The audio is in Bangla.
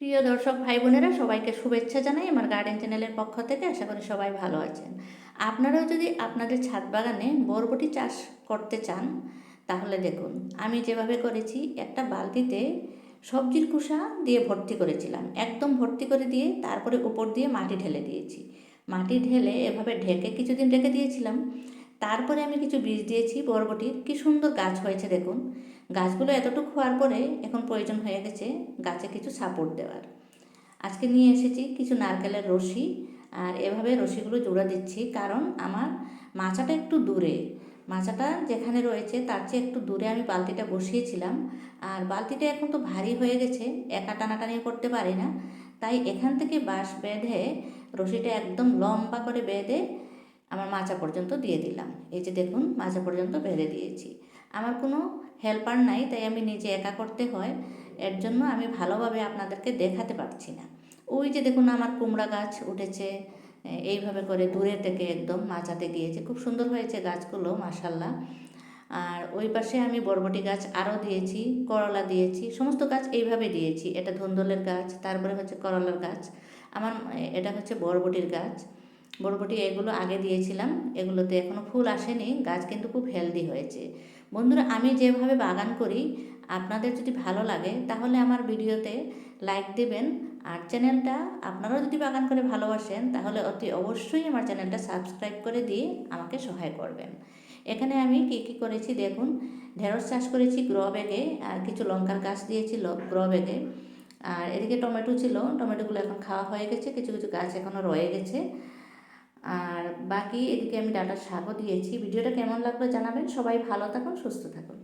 প্রিয় দর্শক ভাই বোনেরা, সবাইকে শুভেচ্ছা জানাই আমার গার্ডেন চ্যানেলের পক্ষ থেকে। আশা করি সবাই ভালো আছেন। আপনারাও যদি আপনাদের ছাদ বাগানে বরবটি চাষ করতে চান, তাহলে দেখুন আমি যেভাবে করেছি। একটা বালতিতে সবজির খোসা দিয়ে ভর্তি করেছিলাম, একদম ভর্তি করে দিয়ে তারপরে উপর দিয়ে মাটি ঢেলে দিয়েছি। মাটি ঢেলে এভাবে ঢেকে কিছুদিন রেখে দিয়েছিলাম। তারপরে আমি কিছু বীজ দিয়েছি বরবটির। কি সুন্দর গাছ হয়েছে দেখুন। গাছগুলো এতটুকু হওয়ার পরে এখন প্রয়োজন হয়ে গেছে গাছে কিছু সাপোর্ট দেওয়ার। আজকে নিয়ে এসেছি কিছু নারকেলের রশি, আর এভাবে রশিগুলো জোড়া দিচ্ছি, কারণ আমার মাচাটা একটু দূরে। মাচাটা যেখানে রয়েছে তার চেয়ে একটু দূরে আমি বালতিটা বসিয়েছিলাম। আর বালতিটা এখন তো ভারী হয়ে গেছে, একা টানাটানি করতে পারি না। তাই এখান থেকে বাঁশ বেঁধে রশিটা একদম লম্বা করে বেঁধে আমার মাচা পর্যন্ত দিয়ে দিলাম। এই যে দেখুন, মাচা পর্যন্ত বেঁধে দিয়েছি। আমার কোনো হেল্পার নাই, তাই আমি নিজে একা করতে হয়। এর জন্য আমি ভালোভাবে আপনাদেরকে দেখাতে পারছি না। ওই যে দেখুন, আমার কুমড়া গাছ উঠেছে এইভাবে করে দূরে থেকে একদম মাচাতে গিয়েছে। খুব সুন্দর হয়েছে গাছগুলো, মাশাল্লাহ। আর ওই পাশে আমি বরবটি গাছ আরও দিয়েছি, করলা দিয়েছি, সমস্ত গাছ এইভাবে দিয়েছি। এটা ধুন্দলের গাছ, তারপরে হচ্ছে করলার গাছ। আমার এটা হচ্ছে বরবটির গাছ। বরবটি এগুলো আগে দিয়েছিলাম, এগুলোতে এখনও ফুল আসেনি, গাছ কিন্তু খুব হেলদি হয়েছে। বন্ধুরা, আমি যেভাবে বাগান করি, আপনাদের যদি ভালো লাগে তাহলে আমার ভিডিওতে লাইক দেবেন। আর চ্যানেলটা আপনারাও যদি বাগান করে ভালোবাসেন, তাহলে অতি অবশ্যই আমার চ্যানেলটা সাবস্ক্রাইব করে দিয়ে আমাকে সহায় করবেন। এখানে আমি কি কি করেছি দেখুন। ঢেঁড়স চাষ করেছি গ্রো ব্যাগে, আর কিছু লঙ্কার গাছ দিয়েছিল গ্রো ব্যাগে। আর এদিকে টমেটো ছিল, টমেটোগুলো এখন খাওয়া হয়ে গেছে, কিছু কিছু গাছ এখনও রয়ে গেছে। আর বাকি এদিকে আমি ডাঁটার শাকও দিয়েছি। ভিডিওটা কেমন লাগলো জানাবেন। সবাই ভালো থাকুন, সুস্থ থাকুন।